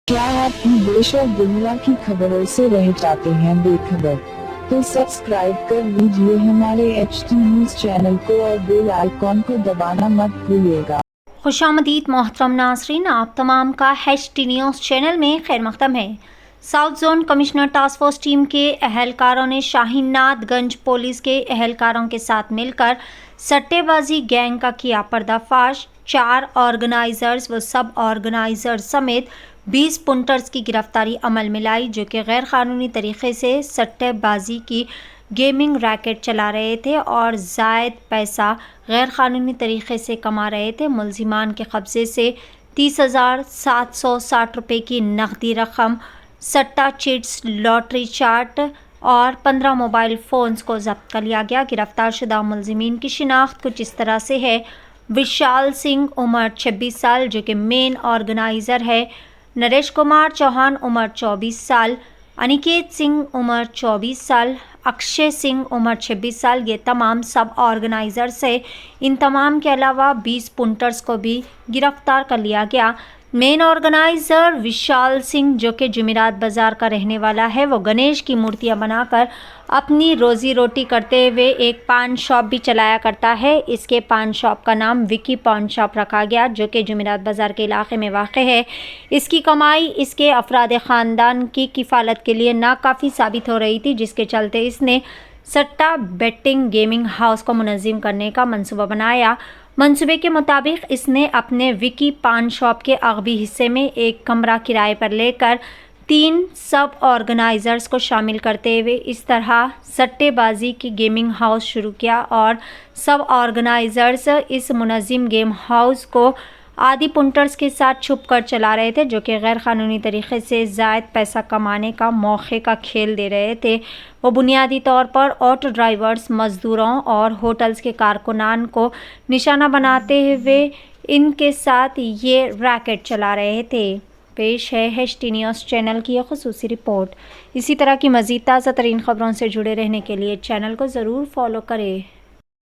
क्या आप भी देश और दुनिया की खबरों से रह जाते हैं बेखबर? तो सब्सक्राइब कर लीजिए हमारे HT न्यूज चैनल को और बेल आइकॉन को दबाना मत भूलिएगा। खुशामदीद मोहतरम नाज़रीन, आप तमाम का HT न्यूज़ चैनल में खैर मक़दम है। South zone commissioner task force team के अहलकारों ने शाहीनाथगंज पुलिस के अहलकारों के साथ मिलकर सट्टेबाजी गैंग का किया पर्दाफाश। 4 ऑर्गेनाइजर्स व सब ऑर्गेनाइजर्स समेत 20 पुंटर्स की गिरफ्तारी अमल में लाई, जो कि गैर कानूनी तरीके से सट्टेबाजी की गेमिंग रैकेट चला रहे थे और ज़ायद पैसा गैर कानूनी तरीके से कमा रहे थे। मुलजिमान के कब्ज़े से 30,760 रुपये की नकदी रकम, सट्टा चिट्स, लॉटरी चार्ट और 15 मोबाइल फ़ोन्स को जब्त कर लिया गया। गिरफ्तार शुदा मुलजिमीन की शिनाख्त कुछ इस तरह से है। विशाल सिंह उम्र 26 साल जो कि मेन ऑर्गेनाइज़र है, नरेश कुमार चौहान उम्र 24 साल, अनिकेत सिंह उम्र 24 साल, अक्षय सिंह उम्र 26 साल, ये तमाम सब ऑर्गेनाइजर्स है। इन तमाम के अलावा 20 पुंटर्स को भी गिरफ्तार कर लिया गया। मेन ऑर्गेनाइज़र विशाल सिंह जो कि जुमेरात बाज़ार का रहने वाला है, वो गणेश की मूर्तियां बनाकर अपनी रोज़ी रोटी करते हुए एक पान शॉप भी चलाया करता है। इसके पान शॉप का नाम विकी पान शॉप रखा गया, जो कि जुमेरात बाज़ार के इलाके में वाक़ है। इसकी कमाई इसके अफराद ख़ानदान की किफ़ालत के लिए नाकाफ़ी साबित हो रही थी, जिसके चलते इसने सट्टा बेटिंग गेमिंग हाउस को मुनज़्ज़म करने का मंसूबा बनाया। मंसूबे के मुताबिक इसने अपने विकी पान शॉप के अगबी हिस्से में एक कमरा किराए पर लेकर 3 सब ऑर्गेनाइजर्स को शामिल करते हुए इस तरह सट्टेबाजी की गेमिंग हाउस शुरू किया और सब ऑर्गेनाइजर्स इस मुनज़्ज़म गेम हाउस को आदि पुंटर्स के साथ छुप कर चला रहे थे, जो कि गैर कानूनी तरीके से ज़ायद पैसा कमाने का मौके का खेल दे रहे थे। वो बुनियादी तौर पर ऑटो ड्राइवर्स, मज़दूरों और होटल्स के कारकुनान को निशाना बनाते हुए इनके साथ ये रैकेट चला रहे थे। पेश है HT न्यूज़ चैनल की यह ख़ुसूसी रिपोर्ट। इसी तरह की मज़ीद ताज़ा तरीन ख़बरों से जुड़े रहने के लिए चैनल को ज़रूर फॉलो करें।